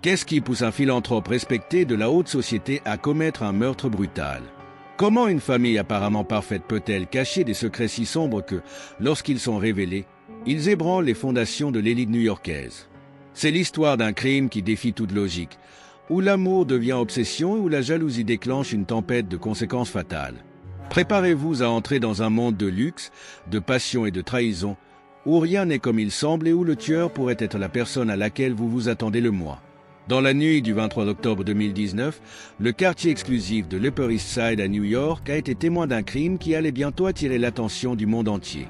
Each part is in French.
Qu'est-ce qui pousse un philanthrope respecté de la haute société à commettre un meurtre brutal? Comment une famille apparemment parfaite peut-elle cacher des secrets si sombres que, lorsqu'ils sont révélés, ils ébranlent les fondations de l'élite new-yorkaise? C'est l'histoire d'un crime qui défie toute logique, où l'amour devient obsession et où la jalousie déclenche une tempête de conséquences fatales. Préparez-vous à entrer dans un monde de luxe, de passion et de trahison, où rien n'est comme il semble et où le tueur pourrait être la personne à laquelle vous vous attendez le moins. Dans la nuit du 23 octobre 2019, le quartier exclusif de l'Upper East Side à New York a été témoin d'un crime qui allait bientôt attirer l'attention du monde entier.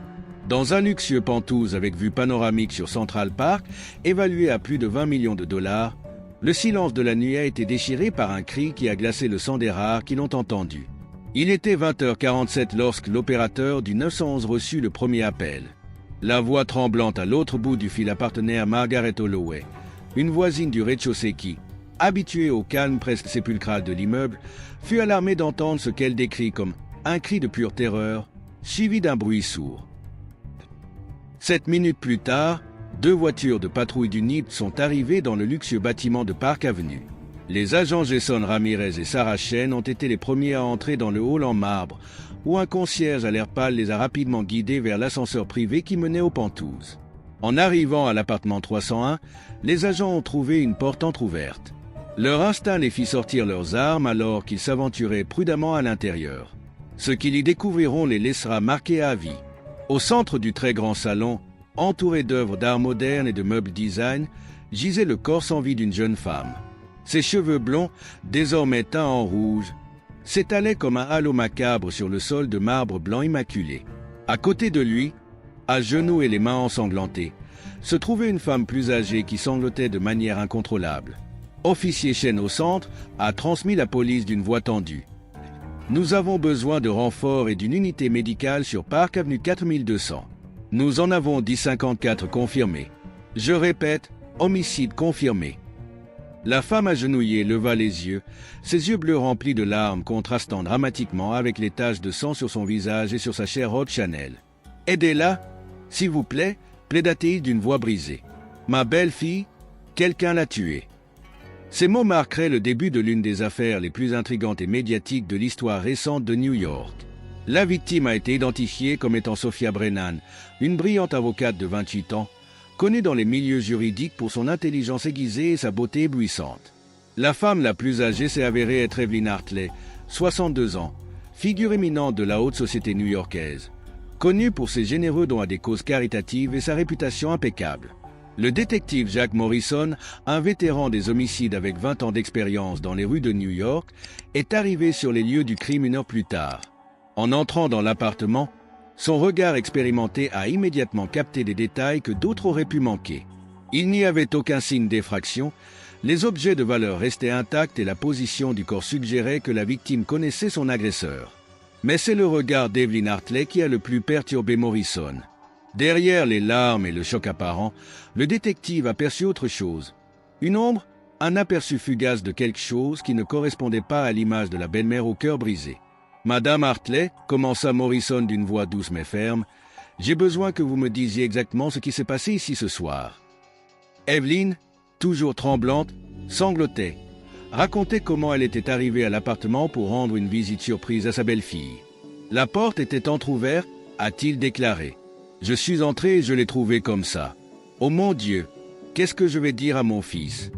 Dans un luxueux penthouse avec vue panoramique sur Central Park, évalué à plus de 20 millions de dollars, le silence de la nuit a été déchiré par un cri qui a glacé le sang des rares qui l'ont entendu. Il était 20h47 lorsque l'opérateur du 911 reçut le premier appel. La voix tremblante à l'autre bout du fil appartenait à Margaret Holloway, une voisine du rez-de-chaussée qui, habituée au calme presque sépulcral de l'immeuble, fut alarmée d'entendre ce qu'elle décrit comme un cri de pure terreur, suivi d'un bruit sourd. 7 minutes plus tard, 2 voitures de patrouille du NIP sont arrivées dans le luxueux bâtiment de Park Avenue. Les agents Jason Ramirez et Sarah Chen ont été les premiers à entrer dans le hall en marbre, où un concierge à l'air pâle les a rapidement guidés vers l'ascenseur privé qui menait au penthouse. En arrivant à l'appartement 301, les agents ont trouvé une porte entr'ouverte. Leur instinct les fit sortir leurs armes alors qu'ils s'aventuraient prudemment à l'intérieur. Ce qu'ils y découvriront les laissera marqués à vie. Au centre du très grand salon, entouré d'œuvres d'art moderne et de meubles design, gisait le corps sans vie d'une jeune femme. Ses cheveux blonds, désormais teints en rouge, s'étalaient comme un halo macabre sur le sol de marbre blanc immaculé. À côté de lui, à genoux et les mains ensanglantées, se trouvait une femme plus âgée qui sanglotait de manière incontrôlable. Officier Chen au centre a transmis la police d'une voix tendue. « Nous avons besoin de renforts et d'une unité médicale sur Park Avenue 4200. Nous en avons 1054 confirmés. Je répète, homicide confirmé. » La femme agenouillée leva les yeux, ses yeux bleus remplis de larmes contrastant dramatiquement avec les taches de sang sur son visage et sur sa chair haute Chanel. « Aidez-la, s'il vous plaît, plaida-t-il d'une voix brisée. Ma belle-fille, quelqu'un l'a tuée. » Ces mots marqueraient le début de l'une des affaires les plus intrigantes et médiatiques de l'histoire récente de New York. La victime a été identifiée comme étant Sophia Brennan, une brillante avocate de 28 ans, connue dans les milieux juridiques pour son intelligence aiguisée et sa beauté éblouissante. La femme la plus âgée s'est avérée être Evelyn Hartley, 62 ans, figure éminente de la haute société new-yorkaise, connue pour ses généreux dons à des causes caritatives et sa réputation impeccable. Le détective Jack Morrison, un vétéran des homicides avec 20 ans d'expérience dans les rues de New York, est arrivé sur les lieux du crime une heure plus tard. En entrant dans l'appartement, son regard expérimenté a immédiatement capté des détails que d'autres auraient pu manquer. Il n'y avait aucun signe d'effraction, les objets de valeur restaient intacts et la position du corps suggérait que la victime connaissait son agresseur. Mais c'est le regard d'Evelyn Hartley qui a le plus perturbé Morrison. Derrière les larmes et le choc apparent, le détective aperçut autre chose. Une ombre, un aperçu fugace de quelque chose qui ne correspondait pas à l'image de la belle-mère au cœur brisé. « Madame Hartley, commença Morrison d'une voix douce mais ferme, j'ai besoin que vous me disiez exactement ce qui s'est passé ici ce soir. » Evelyn, toujours tremblante, sanglotait, racontait comment elle était arrivée à l'appartement pour rendre une visite surprise à sa belle-fille. « La porte était entr'ouverte, a-t-il déclaré. Je suis entré et je l'ai trouvé comme ça. Oh mon Dieu, qu'est-ce que je vais dire à mon fils ?»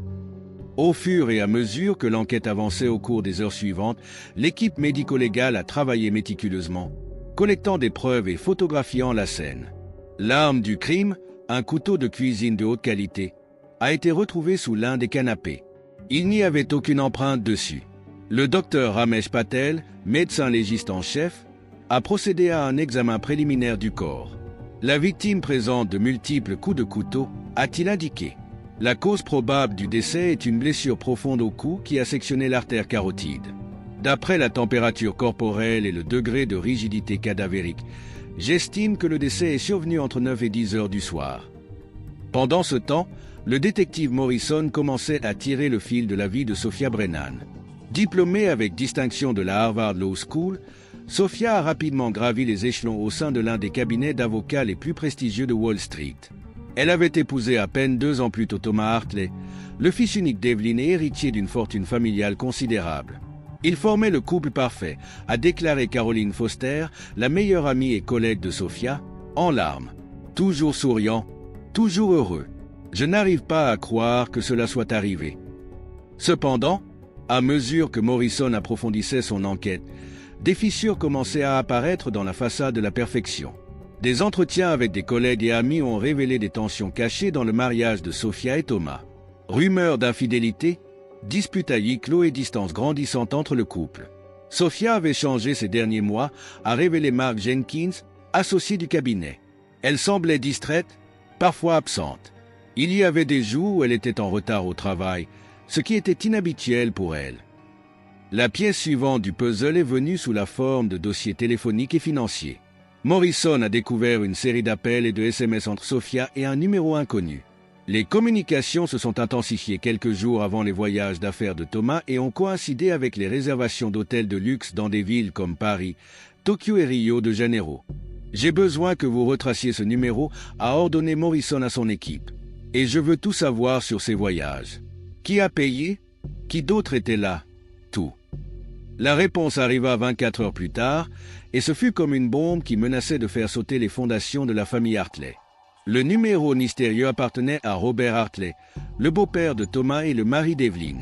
Au fur et à mesure que l'enquête avançait au cours des heures suivantes, l'équipe médico-légale a travaillé méticuleusement, collectant des preuves et photographiant la scène. L'arme du crime, un couteau de cuisine de haute qualité, a été retrouvé sous l'un des canapés. Il n'y avait aucune empreinte dessus. Le docteur Ramesh Patel, médecin légiste en chef, a procédé à un examen préliminaire du corps. La victime présente de multiples coups de couteau, a-t-il indiqué. La cause probable du décès est une blessure profonde au cou qui a sectionné l'artère carotide. D'après la température corporelle et le degré de rigidité cadavérique, j'estime que le décès est survenu entre 9 et 10 heures du soir. Pendant ce temps, le détective Morrison commençait à tirer le fil de la vie de Sophia Brennan. Diplômée avec distinction de la Harvard Law School, Sophia a rapidement gravi les échelons au sein de l'un des cabinets d'avocats les plus prestigieux de Wall Street. Elle avait épousé à peine 2 ans plus tôt Thomas Hartley, le fils unique d'Evelyn et héritier d'une fortune familiale considérable. Ils formaient le couple parfait, a déclaré Caroline Foster, la meilleure amie et collègue de Sophia, en larmes. Toujours souriant, toujours heureux. Je n'arrive pas à croire que cela soit arrivé. Cependant, à mesure que Morrison approfondissait son enquête, des fissures commençaient à apparaître dans la façade de la perfection. Des entretiens avec des collègues et amis ont révélé des tensions cachées dans le mariage de Sophia et Thomas. Rumeurs d'infidélité, disputes à huis clos et distance grandissante entre le couple. Sophia avait changé ces derniers mois, a révélé Mark Jenkins, associé du cabinet. Elle semblait distraite, parfois absente. Il y avait des jours où elle était en retard au travail, ce qui était inhabituel pour elle. La pièce suivante du puzzle est venue sous la forme de dossiers téléphoniques et financiers. Morrison a découvert une série d'appels et de SMS entre Sophia et un numéro inconnu. Les communications se sont intensifiées quelques jours avant les voyages d'affaires de Thomas et ont coïncidé avec les réservations d'hôtels de luxe dans des villes comme Paris, Tokyo et Rio de Janeiro. J'ai besoin que vous retraciez ce numéro, a ordonné Morrison à son équipe. Et je veux tout savoir sur ces voyages. Qui a payé? Qui d'autre était là? Tout. La réponse arriva 24 heures plus tard, et ce fut comme une bombe qui menaçait de faire sauter les fondations de la famille Hartley. Le numéro mystérieux appartenait à Robert Hartley, le beau-père de Thomas et le mari d'Evelyn.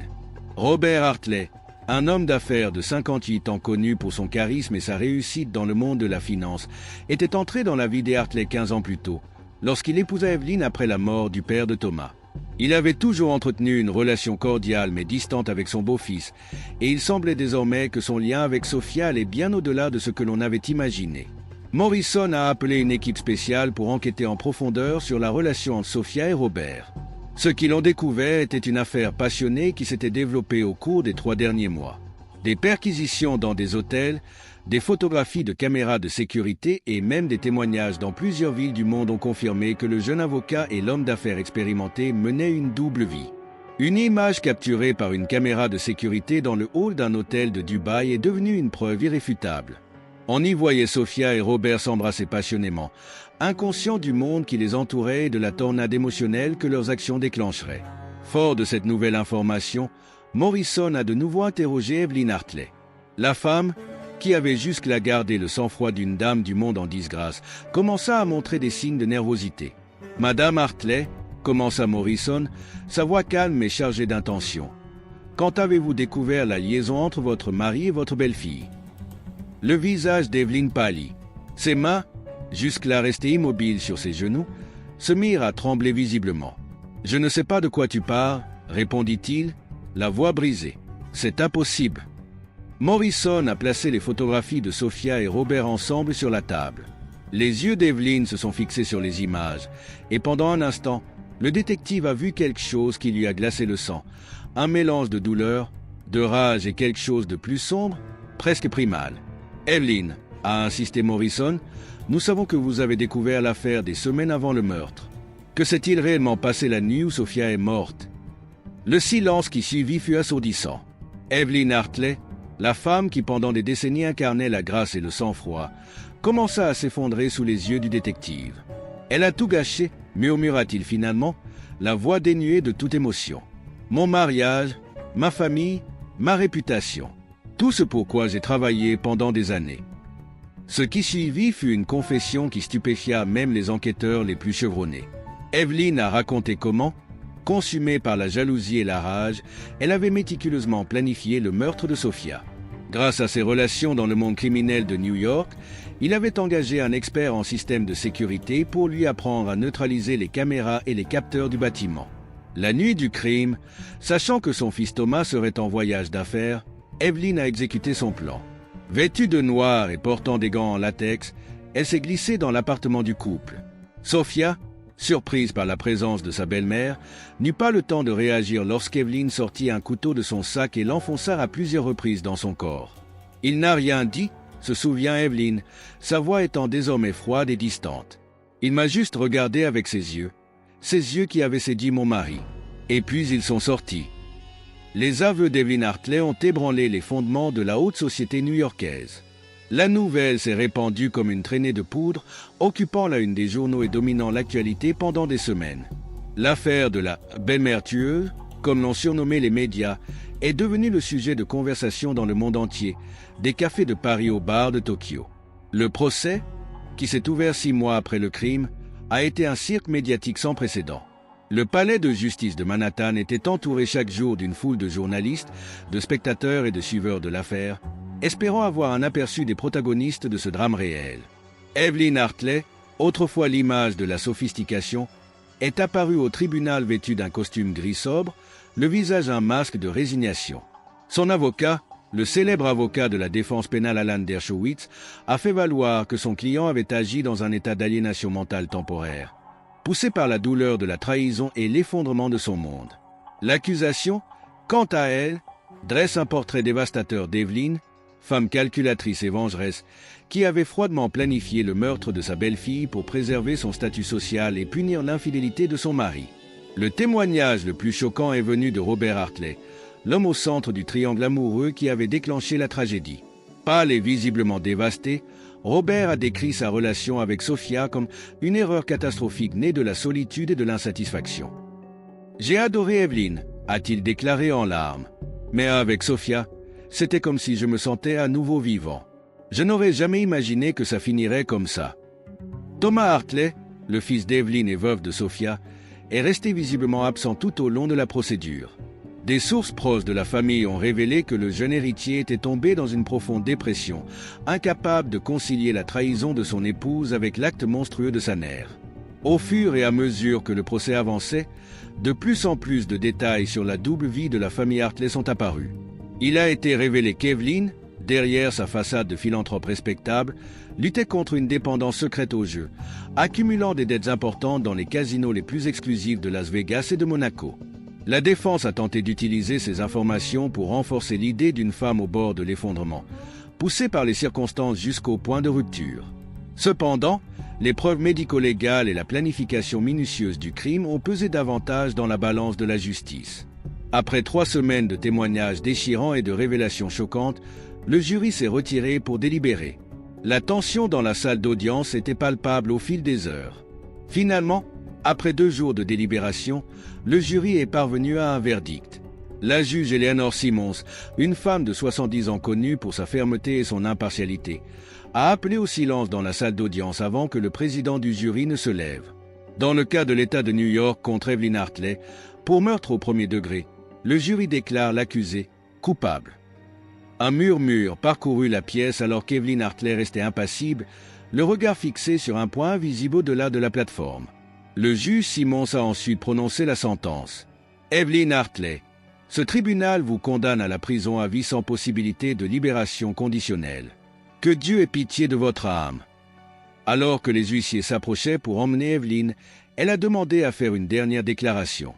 Robert Hartley, un homme d'affaires de 58 ans connu pour son charisme et sa réussite dans le monde de la finance, était entré dans la vie des Hartley 15 ans plus tôt, lorsqu'il épousa Evelyn après la mort du père de Thomas. Il avait toujours entretenu une relation cordiale mais distante avec son beau-fils, et il semblait désormais que son lien avec Sophia allait bien au-delà de ce que l'on avait imaginé. Morrison a appelé une équipe spéciale pour enquêter en profondeur sur la relation entre Sophia et Robert. Ce qu'ils ont découvert était une affaire passionnée qui s'était développée au cours des 3 derniers mois. Des perquisitions dans des hôtels, des photographies de caméras de sécurité et même des témoignages dans plusieurs villes du monde ont confirmé que le jeune avocat et l'homme d'affaires expérimenté menaient une double vie. Une image capturée par une caméra de sécurité dans le hall d'un hôtel de Dubaï est devenue une preuve irréfutable. On y voyait Sophia et Robert s'embrasser passionnément, inconscients du monde qui les entourait et de la tornade émotionnelle que leurs actions déclencheraient. Fort de cette nouvelle information, Morrison a de nouveau interrogé Evelyn Hartley. La femme, qui avait jusque-là gardé le sang-froid d'une dame du monde en disgrâce, commença à montrer des signes de nervosité. « Madame Hartley », commença Morrison, sa voix calme et chargée d'intention. « Quand avez-vous découvert la liaison entre votre mari et votre belle-fille ?» Le visage d'Evelyn pâlit. Ses mains, jusque-là restées immobiles sur ses genoux, se mirent à trembler visiblement. « Je ne sais pas de quoi tu parles, » répondit-il, la voix brisée. « C'est impossible. » Morrison a placé les photographies de Sophia et Robert ensemble sur la table. Les yeux d'Evelyn se sont fixés sur les images, et pendant un instant, le détective a vu quelque chose qui lui a glacé le sang. Un mélange de douleur, de rage et quelque chose de plus sombre, presque primal. « Evelyn, » a insisté Morrison, « nous savons que vous avez découvert l'affaire des semaines avant le meurtre. Que s'est-il réellement passé la nuit où Sophia est morte ?» Le silence qui suivit fut assourdissant. Evelyn Hartley, la femme qui pendant des décennies incarnait la grâce et le sang-froid, commença à s'effondrer sous les yeux du détective. « Elle a tout gâché », murmura-t-il finalement, la voix dénuée de toute émotion. « Mon mariage, ma famille, ma réputation. Tout ce pourquoi j'ai travaillé pendant des années. » Ce qui suivit fut une confession qui stupéfia même les enquêteurs les plus chevronnés. Evelyn a raconté comment, consumée par la jalousie et la rage, elle avait méticuleusement planifié le meurtre de Sophia. Grâce à ses relations dans le monde criminel de New York, il avait engagé un expert en système de sécurité pour lui apprendre à neutraliser les caméras et les capteurs du bâtiment. La nuit du crime, sachant que son fils Thomas serait en voyage d'affaires, Evelyn a exécuté son plan. Vêtue de noir et portant des gants en latex, elle s'est glissée dans l'appartement du couple. Sophia, surprise par la présence de sa belle-mère, n'eut pas le temps de réagir lorsqu'Evelyn sortit un couteau de son sac et l'enfonça à plusieurs reprises dans son corps. « Il n'a rien dit », se souvient Evelyn, sa voix étant désormais froide et distante. « Il m'a juste regardé avec ses yeux qui avaient séduit mon mari. Et puis ils sont sortis. » Les aveux d'Evelyn Hartley ont ébranlé les fondements de la haute société new-yorkaise. La nouvelle s'est répandue comme une traînée de poudre, occupant la une des journaux et dominant l'actualité pendant des semaines. L'affaire de la belle-mère tueuse, comme l'ont surnommé les médias, est devenue le sujet de conversation dans le monde entier, des cafés de Paris aux bars de Tokyo. Le procès, qui s'est ouvert 6 mois après le crime, a été un cirque médiatique sans précédent. Le palais de justice de Manhattan était entouré chaque jour d'une foule de journalistes, de spectateurs et de suiveurs de l'affaire, espérant avoir un aperçu des protagonistes de ce drame réel. Evelyn Hartley, autrefois l'image de la sophistication, est apparue au tribunal vêtue d'un costume gris sobre, le visage un masque de résignation. Son avocat, le célèbre avocat de la défense pénale Alan Dershowitz, a fait valoir que son client avait agi dans un état d'aliénation mentale temporaire, poussé par la douleur de la trahison et l'effondrement de son monde. L'accusation, quant à elle, dresse un portrait dévastateur d'Evelyn, femme calculatrice et vengeresse, qui avait froidement planifié le meurtre de sa belle-fille pour préserver son statut social et punir l'infidélité de son mari. Le témoignage le plus choquant est venu de Robert Hartley, l'homme au centre du triangle amoureux qui avait déclenché la tragédie. Pâle et visiblement dévasté, Robert a décrit sa relation avec Sophia comme une erreur catastrophique née de la solitude et de l'insatisfaction. « J'ai adoré Evelyn », a-t-il déclaré en larmes. Mais avec Sophia, c'était comme si je me sentais à nouveau vivant. Je n'aurais jamais imaginé que ça finirait comme ça. Thomas Hartley, le fils d'Evelyn et veuve de Sophia, est resté visiblement absent tout au long de la procédure. Des sources proches de la famille ont révélé que le jeune héritier était tombé dans une profonde dépression, incapable de concilier la trahison de son épouse avec l'acte monstrueux de sa mère. Au fur et à mesure que le procès avançait, de plus en plus de détails sur la double vie de la famille Hartley sont apparus. Il a été révélé qu'Evelyn, derrière sa façade de philanthrope respectable, luttait contre une dépendance secrète au jeu, accumulant des dettes importantes dans les casinos les plus exclusifs de Las Vegas et de Monaco. La défense a tenté d'utiliser ces informations pour renforcer l'idée d'une femme au bord de l'effondrement, poussée par les circonstances jusqu'au point de rupture. Cependant, les preuves médico-légales et la planification minutieuse du crime ont pesé davantage dans la balance de la justice. Après 3 semaines de témoignages déchirants et de révélations choquantes, le jury s'est retiré pour délibérer. La tension dans la salle d'audience était palpable au fil des heures. Finalement, après 2 jours de délibération, le jury est parvenu à un verdict. La juge Eleanor Simmons, une femme de 70 ans connue pour sa fermeté et son impartialité, a appelé au silence dans la salle d'audience avant que le président du jury ne se lève. Dans le cas de l'État de New York contre Evelyn Hartley, pour meurtre au premier degré, le jury déclare l'accusé coupable. Un murmure parcourut la pièce alors qu'Evelyn Hartley restait impassible, le regard fixé sur un point invisible au-delà de la plateforme. Le juge Simmons a ensuite prononcé la sentence. Evelyn Hartley, ce tribunal vous condamne à la prison à vie sans possibilité de libération conditionnelle. Que Dieu ait pitié de votre âme. Alors que les huissiers s'approchaient pour emmener Evelyn, elle a demandé à faire une dernière déclaration.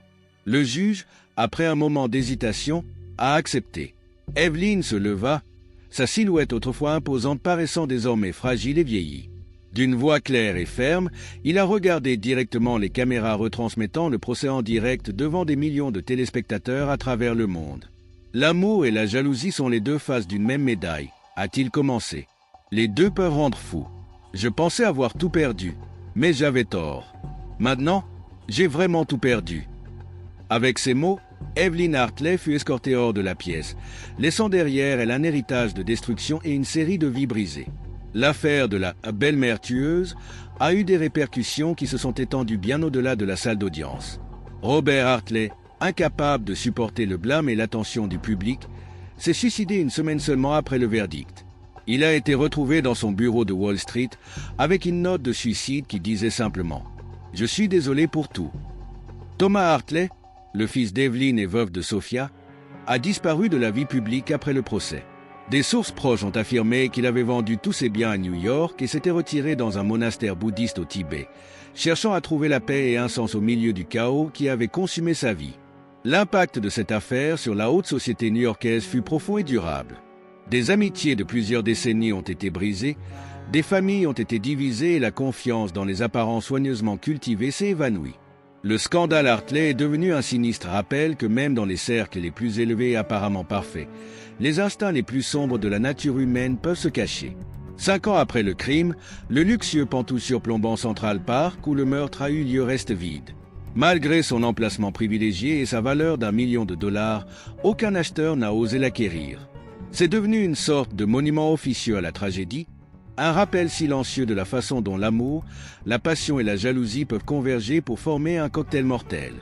Le juge, après un moment d'hésitation, a accepté. Evelyn se leva, sa silhouette autrefois imposante paraissant désormais fragile et vieillie. D'une voix claire et ferme, il a regardé directement les caméras retransmettant le procès en direct devant des millions de téléspectateurs à travers le monde. L'amour et la jalousie sont les 2 faces d'une même médaille, a-t-il commencé. Les 2 peuvent rendre fou. Je pensais avoir tout perdu, mais j'avais tort. Maintenant, j'ai vraiment tout perdu. Avec ces mots, Evelyn Hartley fut escortée hors de la pièce, laissant derrière elle un héritage de destruction et une série de vies brisées. L'affaire de la belle-mère tueuse a eu des répercussions qui se sont étendues bien au-delà de la salle d'audience. Robert Hartley, incapable de supporter le blâme et l'attention du public, s'est suicidé une semaine seulement après le verdict. Il a été retrouvé dans son bureau de Wall Street avec une note de suicide qui disait simplement « Je suis désolé pour tout ». Thomas Hartley, le fils d'Evelyn et veuve de Sophia, a disparu de la vie publique après le procès. Des sources proches ont affirmé qu'il avait vendu tous ses biens à New York et s'était retiré dans un monastère bouddhiste au Tibet, cherchant à trouver la paix et un sens au milieu du chaos qui avait consumé sa vie. L'impact de cette affaire sur la haute société new-yorkaise fut profond et durable. Des amitiés de plusieurs décennies ont été brisées, des familles ont été divisées et la confiance dans les apparences soigneusement cultivées s'est évanouie. Le scandale Hartley est devenu un sinistre rappel que même dans les cercles les plus élevés et apparemment parfaits, les instincts les plus sombres de la nature humaine peuvent se cacher. 5 ans après le crime, le luxueux pantoute surplombant Central Park où le meurtre a eu lieu reste vide. Malgré son emplacement privilégié et sa valeur d'1 million de dollars, aucun acheteur n'a osé l'acquérir. C'est devenu une sorte de monument officieux à la tragédie, un rappel silencieux de la façon dont l'amour, la passion et la jalousie peuvent converger pour former un cocktail mortel.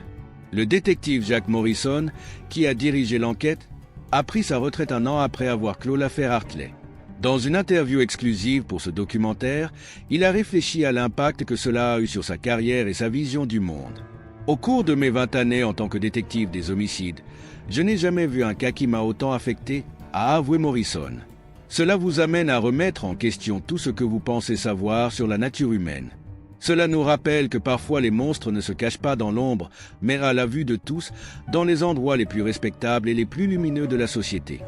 Le détective Jack Morrison, qui a dirigé l'enquête, a pris sa retraite 1 an après avoir clos l'affaire Hartley. Dans une interview exclusive pour ce documentaire, il a réfléchi à l'impact que cela a eu sur sa carrière et sa vision du monde. Au cours de mes 20 années en tant que détective des homicides, je n'ai jamais vu un cas qui m'a autant affecté, a avoué Morrison. Cela vous amène à remettre en question tout ce que vous pensez savoir sur la nature humaine. Cela nous rappelle que parfois les monstres ne se cachent pas dans l'ombre, mais à la vue de tous, dans les endroits les plus respectables et les plus lumineux de la société.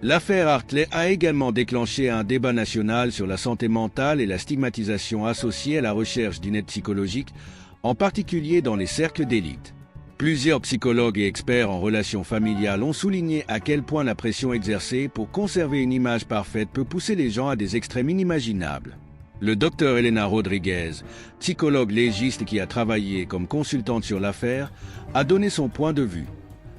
L'affaire Hartley a également déclenché un débat national sur la santé mentale et la stigmatisation associée à la recherche d'une aide psychologique, en particulier dans les cercles d'élite. Plusieurs psychologues et experts en relations familiales ont souligné à quel point la pression exercée pour conserver une image parfaite peut pousser les gens à des extrêmes inimaginables. Le docteur Elena Rodriguez, psychologue légiste qui a travaillé comme consultante sur l'affaire, a donné son point de vue.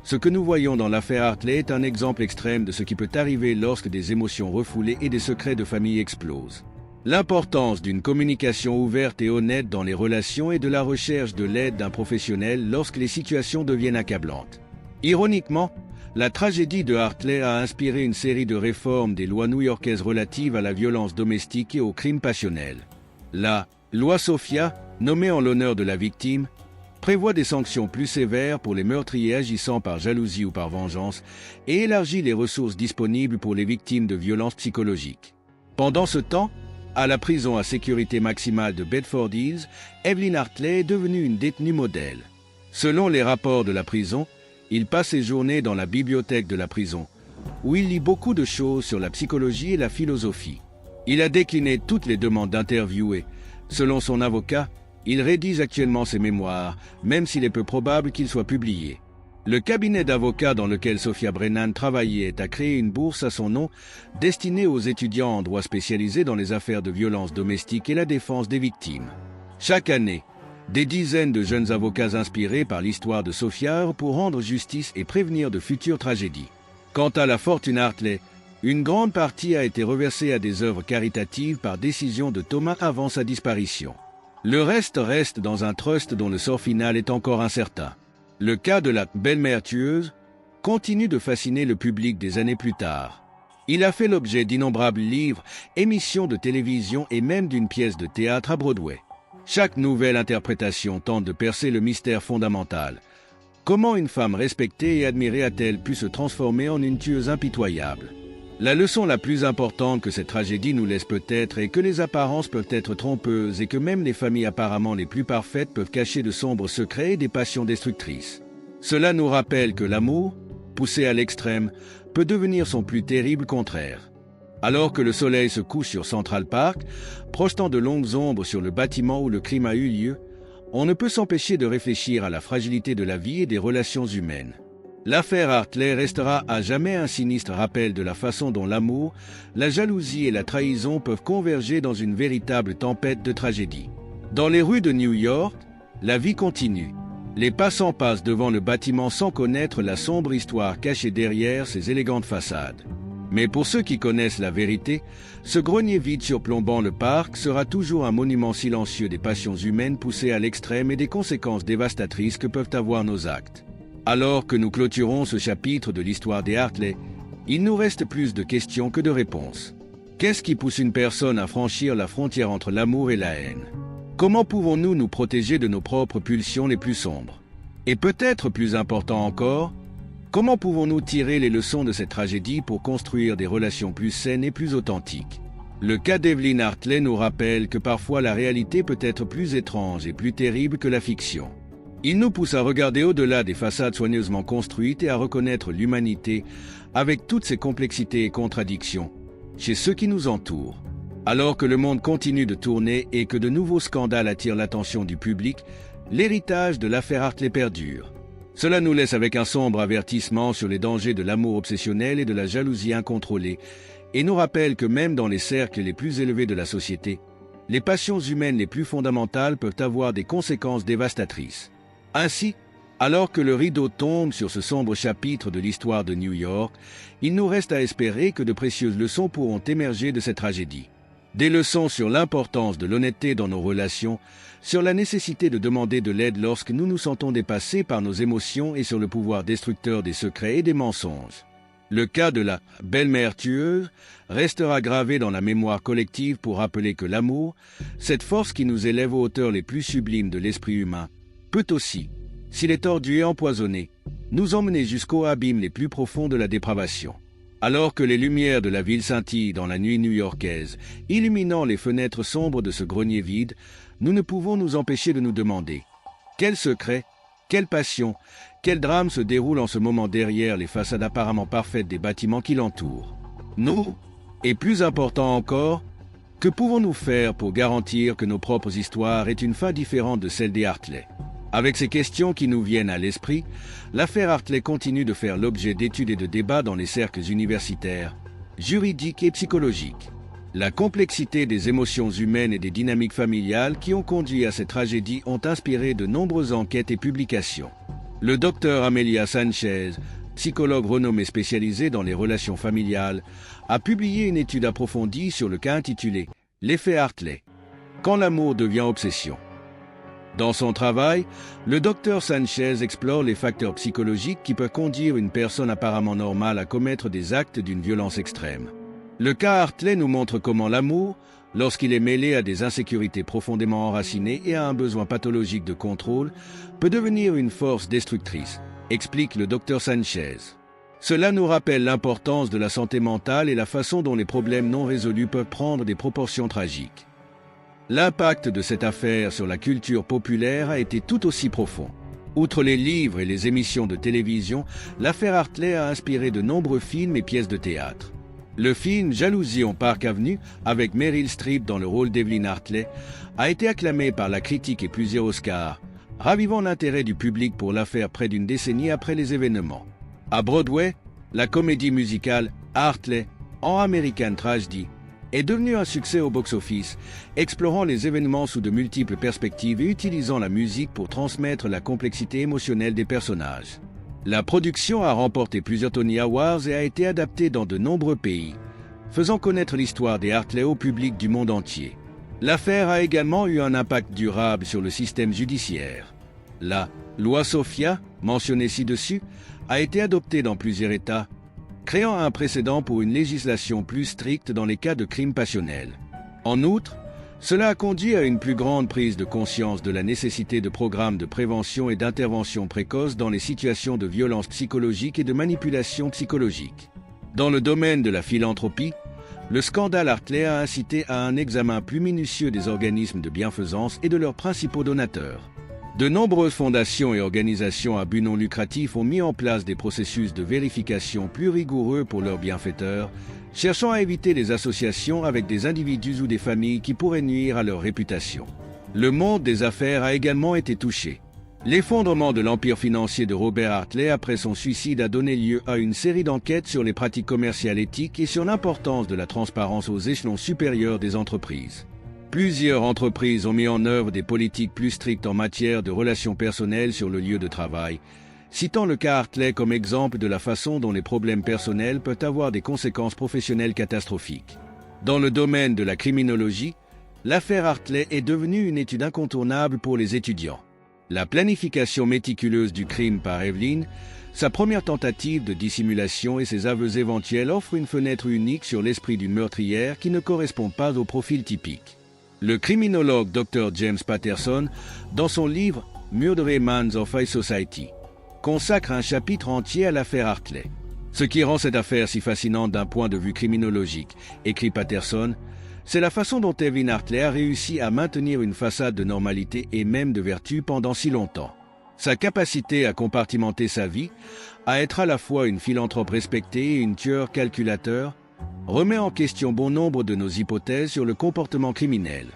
Ce que nous voyons dans l'affaire Hartley est un exemple extrême de ce qui peut arriver lorsque des émotions refoulées et des secrets de famille explosent. L'importance d'une communication ouverte et honnête dans les relations et de la recherche de l'aide d'un professionnel lorsque les situations deviennent accablantes. Ironiquement, la tragédie de Hartley a inspiré une série de réformes des lois new-yorkaises relatives à la violence domestique et aux crimes passionnels. La loi Sophia, nommée en l'honneur de la victime, prévoit des sanctions plus sévères pour les meurtriers agissant par jalousie ou par vengeance et élargit les ressources disponibles pour les victimes de violences psychologiques. Pendant ce temps, à la prison à sécurité maximale de Bedford Hills, Evelyn Hartley est devenue une détenue modèle. Selon les rapports de la prison, il passe ses journées dans la bibliothèque de la prison, où il lit beaucoup de choses sur la psychologie et la philosophie. Il a décliné toutes les demandes d'interview et, selon son avocat, il rédige actuellement ses mémoires, même s'il est peu probable qu'il soit publié. Le cabinet d'avocats dans lequel Sophia Brennan travaillait a créé une bourse à son nom destinée aux étudiants en droit spécialisés dans les affaires de violence domestique et la défense des victimes. Chaque année, des dizaines de jeunes avocats inspirés par l'histoire de Sophia pour rendre justice et prévenir de futures tragédies. Quant à la fortune Hartley, une grande partie a été reversée à des œuvres caritatives par décision de Thomas avant sa disparition. Le reste dans un trust dont le sort final est encore incertain. Le cas de la belle-mère tueuse continue de fasciner le public des années plus tard. Il a fait l'objet d'innombrables livres, émissions de télévision et même d'une pièce de théâtre à Broadway. Chaque nouvelle interprétation tente de percer le mystère fondamental. Comment une femme respectée et admirée a-t-elle pu se transformer en une tueuse impitoyable ? La leçon la plus importante que cette tragédie nous laisse peut-être est que les apparences peuvent être trompeuses et que même les familles apparemment les plus parfaites peuvent cacher de sombres secrets et des passions destructrices. Cela nous rappelle que l'amour, poussé à l'extrême, peut devenir son plus terrible contraire. Alors que le soleil se couche sur Central Park, projetant de longues ombres sur le bâtiment où le crime a eu lieu, on ne peut s'empêcher de réfléchir à la fragilité de la vie et des relations humaines. L'affaire Hartley restera à jamais un sinistre rappel de la façon dont l'amour, la jalousie et la trahison peuvent converger dans une véritable tempête de tragédie. Dans les rues de New York, la vie continue. Les passants passent devant le bâtiment sans connaître la sombre histoire cachée derrière ces élégantes façades. Mais pour ceux qui connaissent la vérité, ce grenier vide surplombant le parc sera toujours un monument silencieux des passions humaines poussées à l'extrême et des conséquences dévastatrices que peuvent avoir nos actes. Alors que nous clôturons ce chapitre de l'histoire des Hartley, il nous reste plus de questions que de réponses. Qu'est-ce qui pousse une personne à franchir la frontière entre l'amour et la haine ? Comment pouvons-nous nous protéger de nos propres pulsions les plus sombres ? Et peut-être plus important encore, comment pouvons-nous tirer les leçons de cette tragédie pour construire des relations plus saines et plus authentiques ? Le cas d'Evelyn Hartley nous rappelle que parfois la réalité peut être plus étrange et plus terrible que la fiction. Il nous pousse à regarder au-delà des façades soigneusement construites et à reconnaître l'humanité avec toutes ses complexités et contradictions chez ceux qui nous entourent. Alors que le monde continue de tourner et que de nouveaux scandales attirent l'attention du public, l'héritage de l'affaire Hartley perdure. Cela nous laisse avec un sombre avertissement sur les dangers de l'amour obsessionnel et de la jalousie incontrôlée, et nous rappelle que même dans les cercles les plus élevés de la société, les passions humaines les plus fondamentales peuvent avoir des conséquences dévastatrices. Ainsi, alors que le rideau tombe sur ce sombre chapitre de l'histoire de New York, il nous reste à espérer que de précieuses leçons pourront émerger de cette tragédie. Des leçons sur l'importance de l'honnêteté dans nos relations, sur la nécessité de demander de l'aide lorsque nous nous sentons dépassés par nos émotions et sur le pouvoir destructeur des secrets et des mensonges. Le cas de la belle-mère tueuse restera gravé dans la mémoire collective pour rappeler que l'amour, cette force qui nous élève aux hauteurs les plus sublimes de l'esprit humain, peut aussi, s'il est tordu et empoisonné, nous emmener jusqu'aux abîmes les plus profonds de la dépravation. Alors que les lumières de la ville scintillent dans la nuit new-yorkaise, illuminant les fenêtres sombres de ce grenier vide, nous ne pouvons nous empêcher de nous demander quel secret, quelle passion, quel drame se déroule en ce moment derrière les façades apparemment parfaites des bâtiments qui l'entourent. Nous, et plus important encore, que pouvons-nous faire pour garantir que nos propres histoires aient une fin différente de celle des Hartley? Avec ces questions qui nous viennent à l'esprit, l'affaire Hartley continue de faire l'objet d'études et de débats dans les cercles universitaires, juridiques et psychologiques. La complexité des émotions humaines et des dynamiques familiales qui ont conduit à cette tragédie ont inspiré de nombreuses enquêtes et publications. Le docteur Amelia Sanchez, psychologue renommée spécialisée dans les relations familiales, a publié une étude approfondie sur le cas intitulé « L'effet Hartley. Quand l'amour devient obsession ». Dans son travail, le docteur Sanchez explore les facteurs psychologiques qui peuvent conduire une personne apparemment normale à commettre des actes d'une violence extrême. Le cas Hartley nous montre comment l'amour, lorsqu'il est mêlé à des insécurités profondément enracinées et à un besoin pathologique de contrôle, peut devenir une force destructrice, explique le docteur Sanchez. Cela nous rappelle l'importance de la santé mentale et la façon dont les problèmes non résolus peuvent prendre des proportions tragiques. L'impact de cette affaire sur la culture populaire a été tout aussi profond. Outre les livres et les émissions de télévision, l'affaire Hartley a inspiré de nombreux films et pièces de théâtre. Le film Jalousie on Park Avenue, avec Meryl Streep dans le rôle d'Evelyn Hartley, a été acclamé par la critique et plusieurs Oscars, ravivant l'intérêt du public pour l'affaire près d'une décennie après les événements. À Broadway, la comédie musicale Hartley, en American Tragedy, est devenue un succès au box-office, explorant les événements sous de multiples perspectives et utilisant la musique pour transmettre la complexité émotionnelle des personnages. La production a remporté plusieurs Tony Awards et a été adaptée dans de nombreux pays, faisant connaître l'histoire des Hartley au public du monde entier. L'affaire a également eu un impact durable sur le système judiciaire. La loi Sophia, mentionnée ci-dessus, a été adoptée dans plusieurs États, créant un précédent pour une législation plus stricte dans les cas de crimes passionnels. En outre, cela a conduit à une plus grande prise de conscience de la nécessité de programmes de prévention et d'intervention précoce dans les situations de violence psychologique et de manipulation psychologique. Dans le domaine de la philanthropie, le scandale Hartley a incité à un examen plus minutieux des organismes de bienfaisance et de leurs principaux donateurs. De nombreuses fondations et organisations à but non lucratif ont mis en place des processus de vérification plus rigoureux pour leurs bienfaiteurs, cherchant à éviter les associations avec des individus ou des familles qui pourraient nuire à leur réputation. Le monde des affaires a également été touché. L'effondrement de l'empire financier de Robert Hartley après son suicide a donné lieu à une série d'enquêtes sur les pratiques commerciales éthiques et sur l'importance de la transparence aux échelons supérieurs des entreprises. Plusieurs entreprises ont mis en œuvre des politiques plus strictes en matière de relations personnelles sur le lieu de travail, citant le cas Hartley comme exemple de la façon dont les problèmes personnels peuvent avoir des conséquences professionnelles catastrophiques. Dans le domaine de la criminologie, l'affaire Hartley est devenue une étude incontournable pour les étudiants. La planification méticuleuse du crime par Evelyn, sa première tentative de dissimulation et ses aveux éventuels offrent une fenêtre unique sur l'esprit d'une meurtrière qui ne correspond pas au profil typique. Le criminologue Dr. James Patterson, dans son livre « Murderers of High Society », consacre un chapitre entier à l'affaire Hartley. Ce qui rend cette affaire si fascinante d'un point de vue criminologique, écrit Patterson, c'est la façon dont Evelyn Hartley a réussi à maintenir une façade de normalité et même de vertu pendant si longtemps. Sa capacité à compartimenter sa vie, à être à la fois une philanthrope respectée et une tueur calculateur, remet en question bon nombre de nos hypothèses sur le comportement criminel.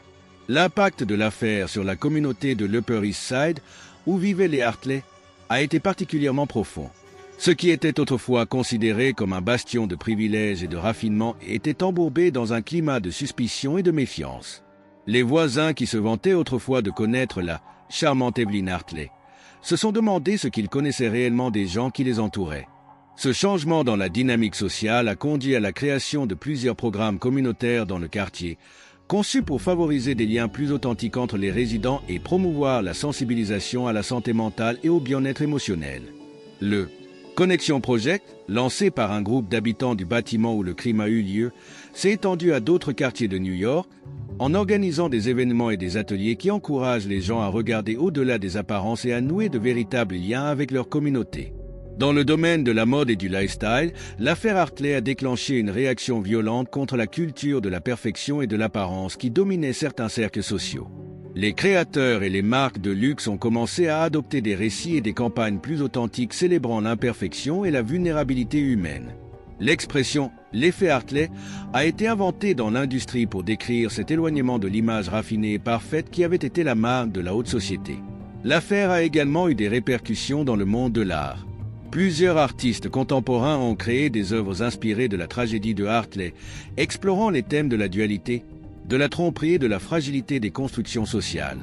L'impact de l'affaire sur la communauté de l'Upper East Side, où vivaient les Hartley, a été particulièrement profond. Ce qui était autrefois considéré comme un bastion de privilèges et de raffinement était embourbé dans un climat de suspicion et de méfiance. Les voisins qui se vantaient autrefois de connaître la charmante Evelyn Hartley se sont demandé ce qu'ils connaissaient réellement des gens qui les entouraient. Ce changement dans la dynamique sociale a conduit à la création de plusieurs programmes communautaires dans le quartier, conçus pour favoriser des liens plus authentiques entre les résidents et promouvoir la sensibilisation à la santé mentale et au bien-être émotionnel. Le Connection Project, lancé par un groupe d'habitants du bâtiment où le crime a eu lieu, s'est étendu à d'autres quartiers de New York, en organisant des événements et des ateliers qui encouragent les gens à regarder au-delà des apparences et à nouer de véritables liens avec leur communauté. Dans le domaine de la mode et du lifestyle, l'affaire Hartley a déclenché une réaction violente contre la culture de la perfection et de l'apparence qui dominait certains cercles sociaux. Les créateurs et les marques de luxe ont commencé à adopter des récits et des campagnes plus authentiques célébrant l'imperfection et la vulnérabilité humaine. L'expression « l'effet Hartley » a été inventée dans l'industrie pour décrire cet éloignement de l'image raffinée et parfaite qui avait été la marque de la haute société. L'affaire a également eu des répercussions dans le monde de l'art. Plusieurs artistes contemporains ont créé des œuvres inspirées de la tragédie de Hartley, explorant les thèmes de la dualité, de la tromperie et de la fragilité des constructions sociales.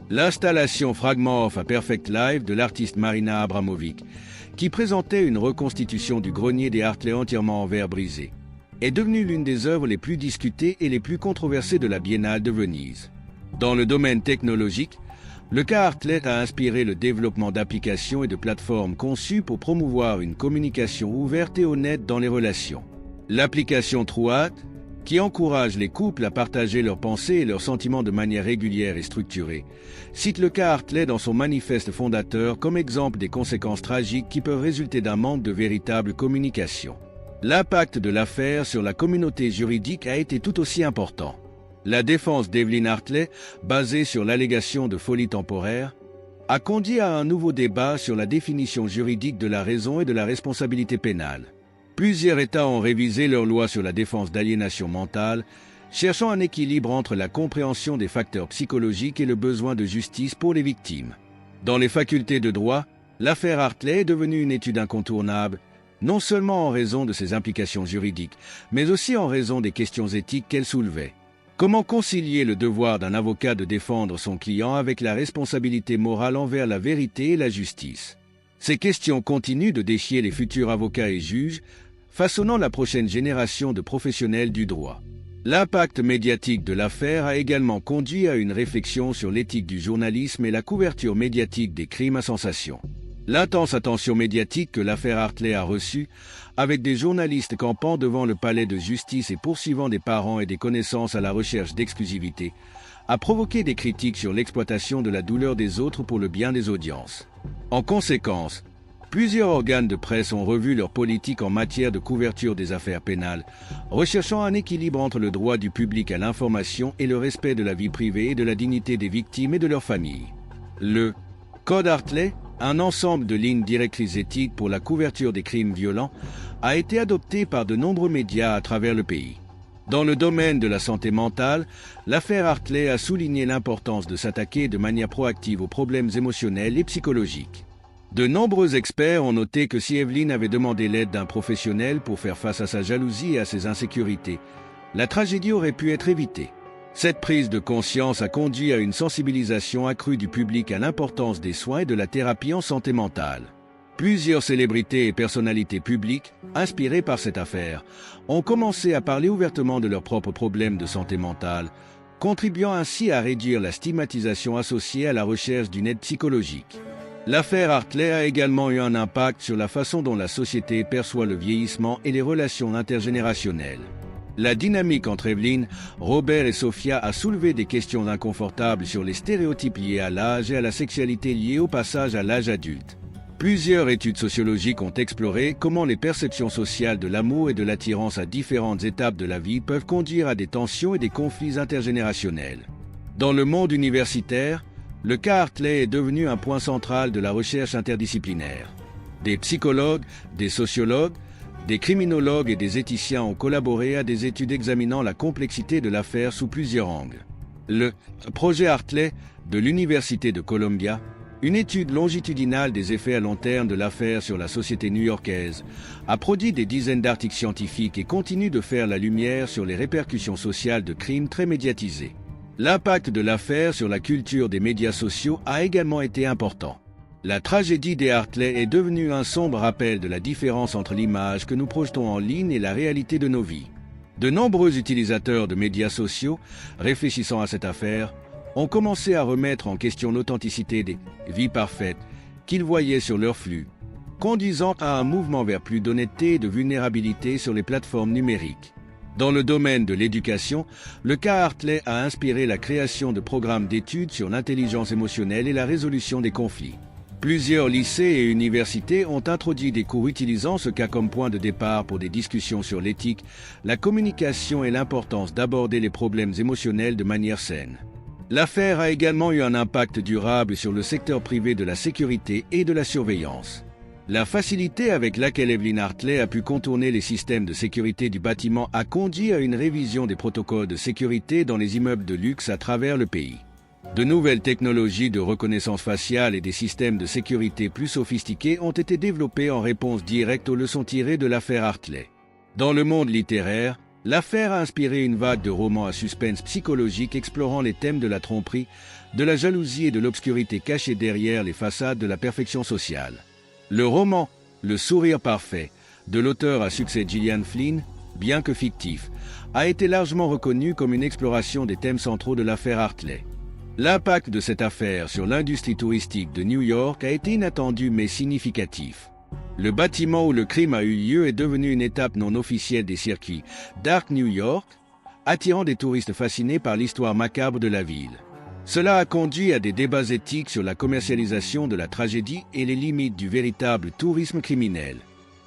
L'installation Fragment of a Perfect Life de l'artiste Marina Abramovic, qui présentait une reconstitution du grenier des Hartley entièrement en verre brisé, est devenue l'une des œuvres les plus discutées et les plus controversées de la Biennale de Venise. Dans le domaine technologique, le cas Hartley a inspiré le développement d'applications et de plateformes conçues pour promouvoir une communication ouverte et honnête dans les relations. L'application Trueheart, qui encourage les couples à partager leurs pensées et leurs sentiments de manière régulière et structurée, cite le cas Hartley dans son manifeste fondateur comme exemple des conséquences tragiques qui peuvent résulter d'un manque de véritable communication. L'impact de l'affaire sur la communauté juridique a été tout aussi important. La défense d'Evelyn Hartley, basée sur l'allégation de folie temporaire, a conduit à un nouveau débat sur la définition juridique de la raison et de la responsabilité pénale. Plusieurs États ont révisé leurs lois sur la défense d'aliénation mentale, cherchant un équilibre entre la compréhension des facteurs psychologiques et le besoin de justice pour les victimes. Dans les facultés de droit, l'affaire Hartley est devenue une étude incontournable, non seulement en raison de ses implications juridiques, mais aussi en raison des questions éthiques qu'elle soulevait. Comment concilier le devoir d'un avocat de défendre son client avec la responsabilité morale envers la vérité et la justice? Ces questions continuent de défier les futurs avocats et juges, façonnant la prochaine génération de professionnels du droit. L'impact médiatique de l'affaire a également conduit à une réflexion sur l'éthique du journalisme et la couverture médiatique des crimes à sensation. L'intense attention médiatique que l'affaire Hartley a reçue, avec des journalistes campant devant le palais de justice et poursuivant des parents et des connaissances à la recherche d'exclusivité, a provoqué des critiques sur l'exploitation de la douleur des autres pour le bien des audiences. En conséquence, plusieurs organes de presse ont revu leur politique en matière de couverture des affaires pénales, recherchant un équilibre entre le droit du public à l'information et le respect de la vie privée et de la dignité des victimes et de leurs familles. Le Code Hartley, un ensemble de lignes directrices éthiques pour la couverture des crimes violents, a été adopté par de nombreux médias à travers le pays. Dans le domaine de la santé mentale, l'affaire Hartley a souligné l'importance de s'attaquer de manière proactive aux problèmes émotionnels et psychologiques. De nombreux experts ont noté que si Evelyn avait demandé l'aide d'un professionnel pour faire face à sa jalousie et à ses insécurités, la tragédie aurait pu être évitée. Cette prise de conscience a conduit à une sensibilisation accrue du public à l'importance des soins et de la thérapie en santé mentale. Plusieurs célébrités et personnalités publiques, inspirées par cette affaire, ont commencé à parler ouvertement de leurs propres problèmes de santé mentale, contribuant ainsi à réduire la stigmatisation associée à la recherche d'une aide psychologique. L'affaire Hartley a également eu un impact sur la façon dont la société perçoit le vieillissement et les relations intergénérationnelles. La dynamique entre Evelyn, Robert et Sophia a soulevé des questions inconfortables sur les stéréotypes liés à l'âge et à la sexualité liée au passage à l'âge adulte. Plusieurs études sociologiques ont exploré comment les perceptions sociales de l'amour et de l'attirance à différentes étapes de la vie peuvent conduire à des tensions et des conflits intergénérationnels. Dans le monde universitaire, le cas Hartley est devenu un point central de la recherche interdisciplinaire. Des psychologues, des sociologues, des criminologues et des éthiciens ont collaboré à des études examinant la complexité de l'affaire sous plusieurs angles. Le projet Hartley de l'Université de Columbia Une étude longitudinale des effets à long terme de l'affaire sur la société new-yorkaise a produit des dizaines d'articles scientifiques et continue de faire la lumière sur les répercussions sociales de crimes très médiatisés. L'impact de l'affaire sur la culture des médias sociaux a également été important. La tragédie des Hartley est devenue un sombre rappel de la différence entre l'image que nous projetons en ligne et la réalité de nos vies. De nombreux utilisateurs de médias sociaux, réfléchissant à cette affaire, ont commencé à remettre en question l'authenticité des vies parfaites qu'ils voyaient sur leur flux, conduisant à un mouvement vers plus d'honnêteté et de vulnérabilité sur les plateformes numériques. Dans le domaine de l'éducation, le cas Hartley a inspiré la création de programmes d'études sur l'intelligence émotionnelle et la résolution des conflits. Plusieurs lycées et universités ont introduit des cours utilisant ce cas comme point de départ pour des discussions sur l'éthique, la communication et l'importance d'aborder les problèmes émotionnels de manière saine. L'affaire a également eu un impact durable sur le secteur privé de la sécurité et de la surveillance. La facilité avec laquelle Evelyn Hartley a pu contourner les systèmes de sécurité du bâtiment a conduit à une révision des protocoles de sécurité dans les immeubles de luxe à travers le pays. De nouvelles technologies de reconnaissance faciale et des systèmes de sécurité plus sophistiqués ont été développés en réponse directe aux leçons tirées de l'affaire Hartley. Dans le monde littéraire, l'affaire a inspiré une vague de romans à suspense psychologique explorant les thèmes de la tromperie, de la jalousie et de l'obscurité cachée derrière les façades de la perfection sociale. Le roman « Le sourire parfait » de l'auteur à succès Gillian Flynn, bien que fictif, a été largement reconnu comme une exploration des thèmes centraux de l'affaire Hartley. L'impact de cette affaire sur l'industrie touristique de New York a été inattendu mais significatif. Le bâtiment où le crime a eu lieu est devenu une étape non officielle des circuits Dark New York, attirant des touristes fascinés par l'histoire macabre de la ville. Cela a conduit à des débats éthiques sur la commercialisation de la tragédie et les limites du véritable tourisme criminel.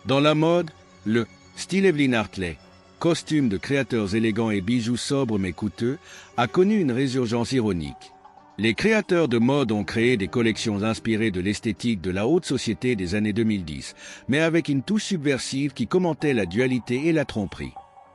Dans la mode, le style Evelyn Hartley, costume de créateurs élégants et bijoux sobres mais coûteux, a connu une résurgence ironique. Les créateurs de mode ont créé des collections inspirées de l'esthétique de la haute société des années 2010, mais avec une touche subversive qui commentait la dualité et la tromperie.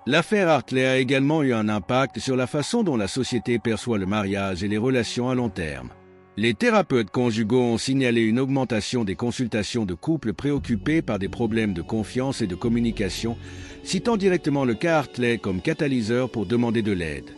L'affaire Hartley a également eu un impact sur la façon dont la société perçoit le mariage et les relations à long terme. Les thérapeutes conjugaux ont signalé une augmentation des consultations de couples préoccupés par des problèmes de confiance et de communication, citant directement le cas Hartley comme catalyseur pour demander de l'aide.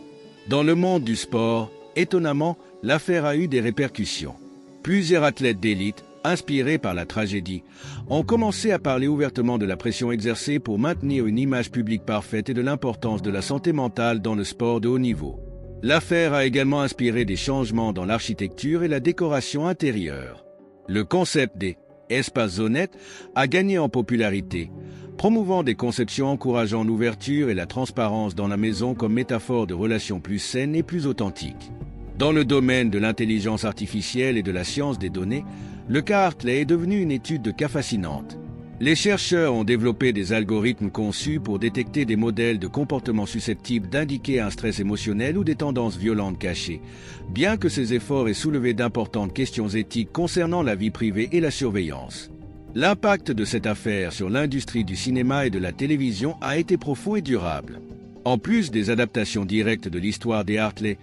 Dans le monde du sport, étonnamment, l'affaire a eu des répercussions. Plusieurs athlètes d'élite, inspirés par la tragédie, ont commencé à parler ouvertement de la pression exercée pour maintenir une image publique parfaite et de l'importance de la santé mentale dans le sport de haut niveau. L'affaire a également inspiré des changements dans l'architecture et la décoration intérieure. Le concept des espaces honnêtes a gagné en popularité, promouvant des conceptions encourageant l'ouverture et la transparence dans la maison comme métaphore de relations plus saines et plus authentiques. Dans le domaine de l'intelligence artificielle et de la science des données, le cas Hartley est devenu une étude de cas fascinante. Les chercheurs ont développé des algorithmes conçus pour détecter des modèles de comportement susceptibles d'indiquer un stress émotionnel ou des tendances violentes cachées, bien que ces efforts aient soulevé d'importantes questions éthiques concernant la vie privée et la surveillance. L'impact de cette affaire sur l'industrie du cinéma et de la télévision a été profond et durable. En plus des adaptations directes de l'histoire des Hartley,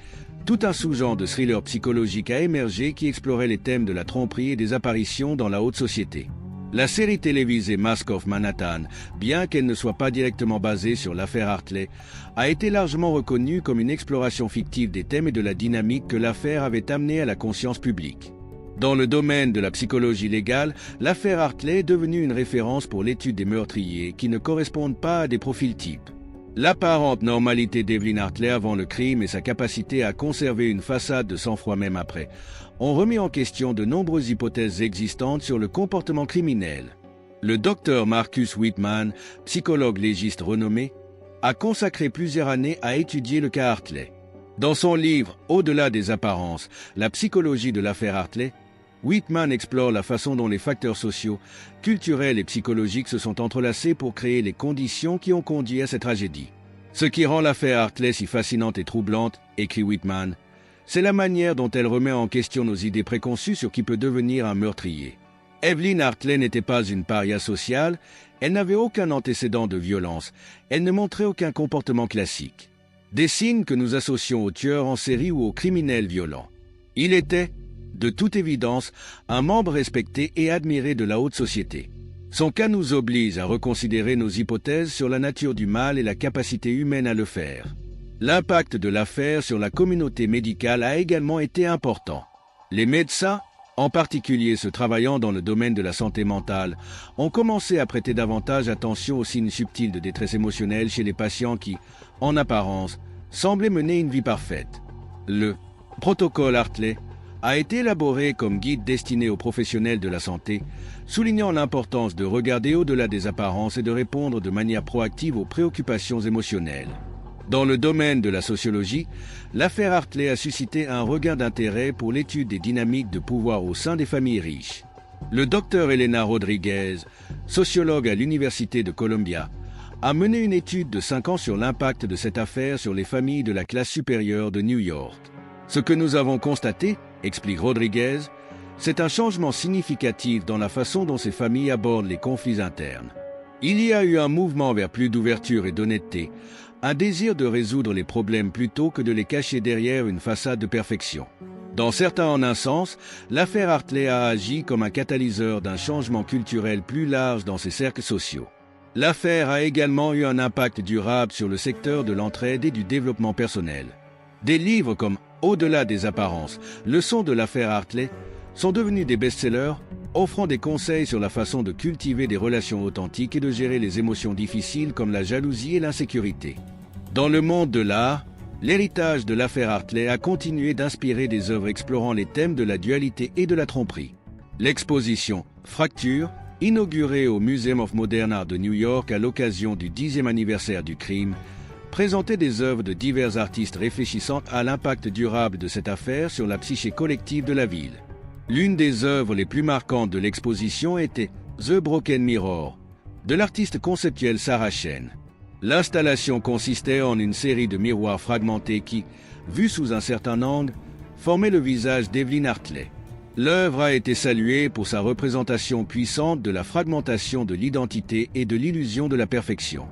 tout un sous-genre de thriller psychologique a émergé qui explorait les thèmes de la tromperie et des apparitions dans la haute société. La série télévisée Mask of Manhattan, bien qu'elle ne soit pas directement basée sur l'affaire Hartley, a été largement reconnue comme une exploration fictive des thèmes et de la dynamique que l'affaire avait amené à la conscience publique. Dans le domaine de la psychologie légale, l'affaire Hartley est devenue une référence pour l'étude des meurtriers qui ne correspondent pas à des profils types. L'apparente normalité d'Evelyn Hartley avant le crime et sa capacité à conserver une façade de sang-froid même après ont remis en question de nombreuses hypothèses existantes sur le comportement criminel. Le docteur Marcus Whitman, psychologue légiste renommé, a consacré plusieurs années à étudier le cas Hartley. Dans son livre « Au-delà des apparences, la psychologie de l'affaire Hartley », Whitman explore la façon dont les facteurs sociaux, culturels et psychologiques se sont entrelacés pour créer les conditions qui ont conduit à cette tragédie. Ce qui rend l'affaire Hartley si fascinante et troublante, écrit Whitman, c'est la manière dont elle remet en question nos idées préconçues sur qui peut devenir un meurtrier. Evelyn Hartley n'était pas une paria sociale, elle n'avait aucun antécédent de violence, elle ne montrait aucun comportement classique. Des signes que nous associons aux tueurs en série ou aux criminels violents. Il était de toute évidence, un membre respecté et admiré de la haute société. Son cas nous oblige à reconsidérer nos hypothèses sur la nature du mal et la capacité humaine à le faire. L'impact de l'affaire sur la communauté médicale a également été important. Les médecins, en particulier ceux travaillant dans le domaine de la santé mentale, ont commencé à prêter davantage attention aux signes subtils de détresse émotionnelle chez les patients qui, en apparence, semblaient mener une vie parfaite. Le protocole Hartley a été élaboré comme guide destiné aux professionnels de la santé, soulignant l'importance de regarder au-delà des apparences et de répondre de manière proactive aux préoccupations émotionnelles. Dans le domaine de la sociologie, l'affaire Hartley a suscité un regain d'intérêt pour l'étude des dynamiques de pouvoir au sein des familles riches. Le docteur Elena Rodriguez, sociologue à l'Université de Columbia, a mené une étude de 5 ans sur l'impact de cette affaire sur les familles de la classe supérieure de New York. Ce que nous avons constaté, explique Rodriguez, c'est un changement significatif dans la façon dont ces familles abordent les conflits internes. Il y a eu un mouvement vers plus d'ouverture et d'honnêteté, un désir de résoudre les problèmes plutôt que de les cacher derrière une façade de perfection. Dans certains en un sens, l'affaire Hartley a agi comme un catalyseur d'un changement culturel plus large dans ces cercles sociaux. L'affaire a également eu un impact durable sur le secteur de l'entraide et du développement personnel. Des livres comme Au-delà des apparences, leçons de l'affaire Hartley, sont devenus des best-sellers, offrant des conseils sur la façon de cultiver des relations authentiques et de gérer les émotions difficiles comme la jalousie et l'insécurité. Dans le monde de l'art, l'héritage de l'affaire Hartley a continué d'inspirer des œuvres explorant les thèmes de la dualité et de la tromperie. L'exposition « Fracture », inaugurée au Museum of Modern Art de New York à l'occasion du 10e anniversaire du crime, présentait des œuvres de divers artistes réfléchissant à l'impact durable de cette affaire sur la psyché collective de la ville. L'une des œuvres les plus marquantes de l'exposition était The Broken Mirror, de l'artiste conceptuel Sarah Chen. L'installation consistait en une série de miroirs fragmentés qui, vus sous un certain angle, formaient le visage d'Evelyn Hartley. L'œuvre a été saluée pour sa représentation puissante de la fragmentation de l'identité et de l'illusion de la perfection.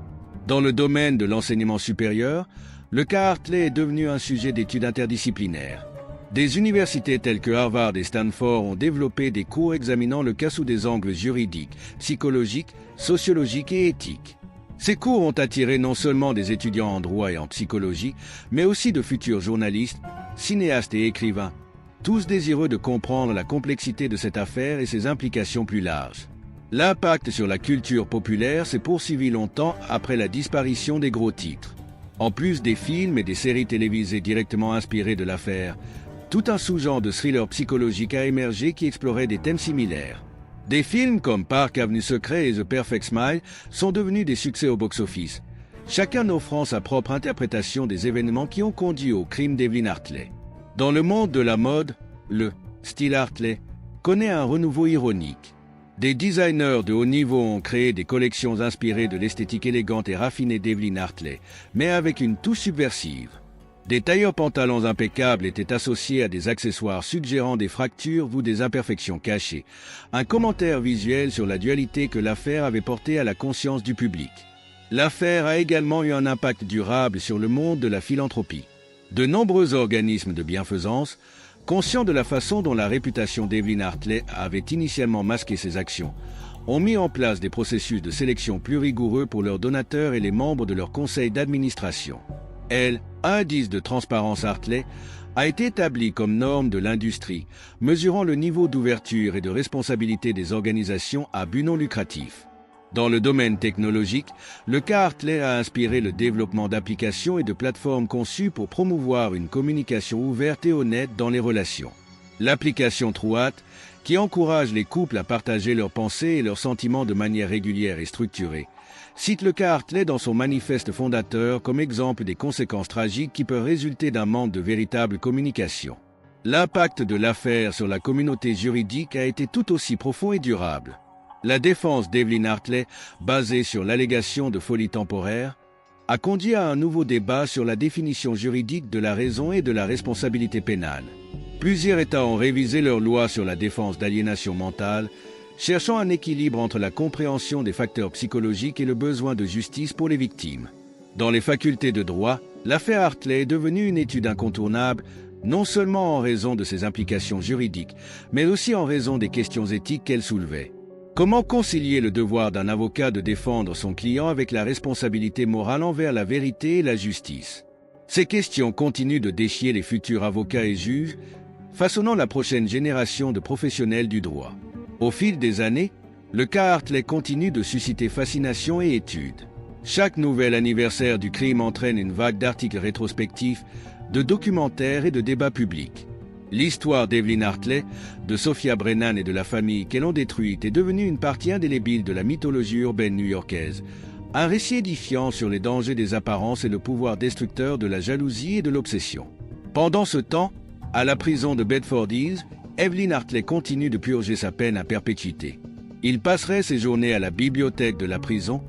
Dans le domaine de l'enseignement supérieur, le cas Hartley est devenu un sujet d'étude interdisciplinaire. Des universités telles que Harvard et Stanford ont développé des cours examinant le cas sous des angles juridiques, psychologiques, sociologiques et éthiques. Ces cours ont attiré non seulement des étudiants en droit et en psychologie, mais aussi de futurs journalistes, cinéastes et écrivains, tous désireux de comprendre la complexité de cette affaire et ses implications plus larges. L'impact sur la culture populaire s'est poursuivi longtemps après la disparition des gros titres. En plus des films et des séries télévisées directement inspirées de l'affaire, tout un sous-genre de thriller psychologique a émergé qui explorait des thèmes similaires. Des films comme Park Avenue Secret et The Perfect Smile sont devenus des succès au box-office, chacun offrant sa propre interprétation des événements qui ont conduit au crime d'Evelyn Hartley. Dans le monde de la mode, le style Hartley connaît un renouveau ironique. Des designers de haut niveau ont créé des collections inspirées de l'esthétique élégante et raffinée d'Evelyn Hartley, mais avec une touche subversive. Des tailleurs pantalons impeccables étaient associés à des accessoires suggérant des fractures ou des imperfections cachées, un commentaire visuel sur la dualité que l'affaire avait portée à la conscience du public. L'affaire a également eu un impact durable sur le monde de la philanthropie. De nombreux organismes de bienfaisance, conscients de la façon dont la réputation d'Evelyn Hartley avait initialement masqué ses actions, ont mis en place des processus de sélection plus rigoureux pour leurs donateurs et les membres de leur conseil d'administration. L'indice de transparence Hartley a été établi comme norme de l'industrie, mesurant le niveau d'ouverture et de responsabilité des organisations à but non lucratif. Dans le domaine technologique, le cas Hartley a inspiré le développement d'applications et de plateformes conçues pour promouvoir une communication ouverte et honnête dans les relations. L'application Truat, qui encourage les couples à partager leurs pensées et leurs sentiments de manière régulière et structurée, cite le cas Hartley dans son manifeste fondateur comme exemple des conséquences tragiques qui peuvent résulter d'un manque de véritable communication. L'impact de l'affaire sur la communauté juridique a été tout aussi profond et durable. La défense d'Evelyn Hartley, basée sur l'allégation de folie temporaire, a conduit à un nouveau débat sur la définition juridique de la raison et de la responsabilité pénale. Plusieurs États ont révisé leurs lois sur la défense d'aliénation mentale, cherchant un équilibre entre la compréhension des facteurs psychologiques et le besoin de justice pour les victimes. Dans les facultés de droit, l'affaire Hartley est devenue une étude incontournable, non seulement en raison de ses implications juridiques, mais aussi en raison des questions éthiques qu'elle soulevait. Comment concilier le devoir d'un avocat de défendre son client avec la responsabilité morale envers la vérité et la justice? Ces questions continuent de défier les futurs avocats et juges, façonnant la prochaine génération de professionnels du droit. Au fil des années, le cas Hartley continue de susciter fascination et études. Chaque nouvel anniversaire du crime entraîne une vague d'articles rétrospectifs, de documentaires et de débats publics. L'histoire d'Evelyn Hartley, de Sophia Brennan et de la famille qu'elle a détruite est devenue une partie indélébile de la mythologie urbaine new-yorkaise. Un récit édifiant sur les dangers des apparences et le pouvoir destructeur de la jalousie et de l'obsession. Pendant ce temps, à la prison de Bedford Hills, Evelyn Hartley continue de purger sa peine à perpétuité. Il passerait ses journées à la bibliothèque de la prison,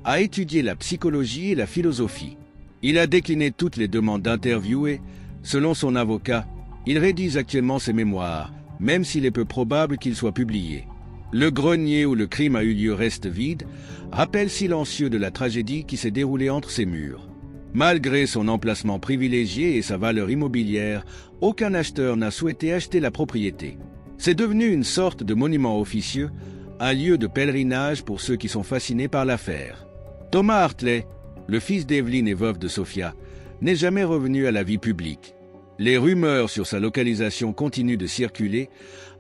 à étudier la psychologie et la philosophie. Il a décliné toutes les demandes d'interview et, selon son avocat, il rédige actuellement ses mémoires, même s'il est peu probable qu'il soit publié. Le grenier où le crime a eu lieu reste vide, rappel silencieux de la tragédie qui s'est déroulée entre ses murs. Malgré son emplacement privilégié et sa valeur immobilière, aucun acheteur n'a souhaité acheter la propriété. C'est devenu une sorte de monument officieux, un lieu de pèlerinage pour ceux qui sont fascinés par l'affaire. Thomas Hartley, le fils d'Evelyn et veuve de Sophia, n'est jamais revenu à la vie publique. Les rumeurs sur sa localisation continuent de circuler,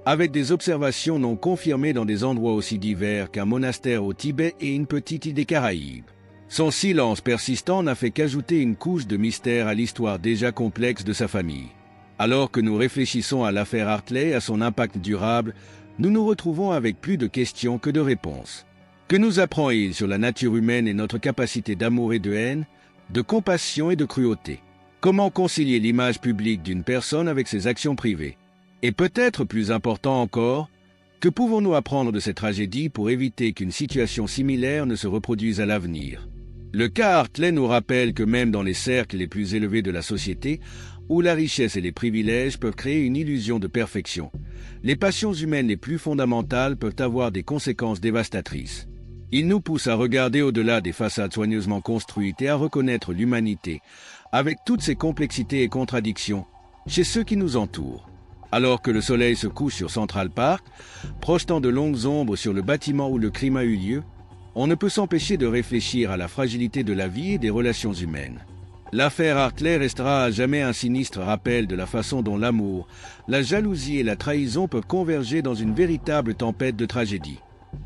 avec des observations non confirmées dans des endroits aussi divers qu'un monastère au Tibet et une petite île des Caraïbes. Son silence persistant n'a fait qu'ajouter une couche de mystère à l'histoire déjà complexe de sa famille. Alors que nous réfléchissons à l'affaire Hartley et à son impact durable, nous nous retrouvons avec plus de questions que de réponses. Que nous apprend-il sur la nature humaine et notre capacité d'amour et de haine, de compassion et de cruauté? Comment concilier l'image publique d'une personne avec ses actions privées? Et peut-être plus important encore, que pouvons-nous apprendre de cette tragédie pour éviter qu'une situation similaire ne se reproduise à l'avenir? Le cas Hartley nous rappelle que même dans les cercles les plus élevés de la société, où la richesse et les privilèges peuvent créer une illusion de perfection, les passions humaines les plus fondamentales peuvent avoir des conséquences dévastatrices. Il nous pousse à regarder au-delà des façades soigneusement construites et à reconnaître l'humanité, avec toutes ses complexités et contradictions, chez ceux qui nous entourent. Alors que le soleil se couche sur Central Park, projetant de longues ombres sur le bâtiment où le crime a eu lieu, on ne peut s'empêcher de réfléchir à la fragilité de la vie et des relations humaines. L'affaire Hartley restera à jamais un sinistre rappel de la façon dont l'amour, la jalousie et la trahison peuvent converger dans une véritable tempête de tragédie.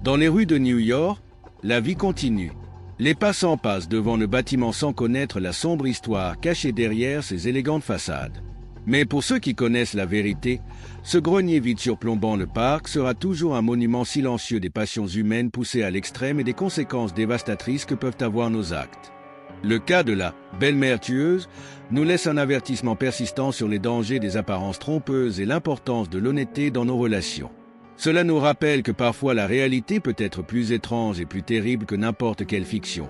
Dans les rues de New York, la vie continue. Les passants passent devant le bâtiment sans connaître la sombre histoire cachée derrière ces élégantes façades. Mais pour ceux qui connaissent la vérité, ce grenier vide surplombant le parc sera toujours un monument silencieux des passions humaines poussées à l'extrême et des conséquences dévastatrices que peuvent avoir nos actes. Le cas de la belle-mère tueuse nous laisse un avertissement persistant sur les dangers des apparences trompeuses et l'importance de l'honnêteté dans nos relations. Cela nous rappelle que parfois la réalité peut être plus étrange et plus terrible que n'importe quelle fiction,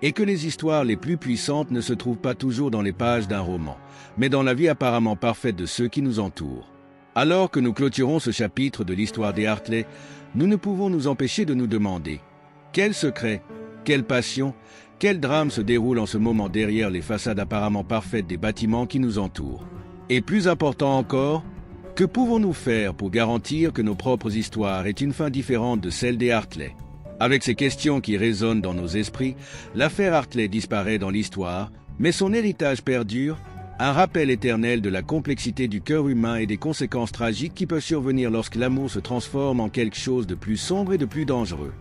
et que les histoires les plus puissantes ne se trouvent pas toujours dans les pages d'un roman, mais dans la vie apparemment parfaite de ceux qui nous entourent. Alors que nous clôturons ce chapitre de l'histoire des Hartley, nous ne pouvons nous empêcher de nous demander quel secret, quelle passion, quel drame se déroule en ce moment derrière les façades apparemment parfaites des bâtiments qui nous entourent. Et plus important encore, que pouvons-nous faire pour garantir que nos propres histoires aient une fin différente de celle des Hartley? Avec ces questions qui résonnent dans nos esprits, l'affaire Hartley disparaît dans l'histoire, mais son héritage perdure, un rappel éternel de la complexité du cœur humain et des conséquences tragiques qui peuvent survenir lorsque l'amour se transforme en quelque chose de plus sombre et de plus dangereux.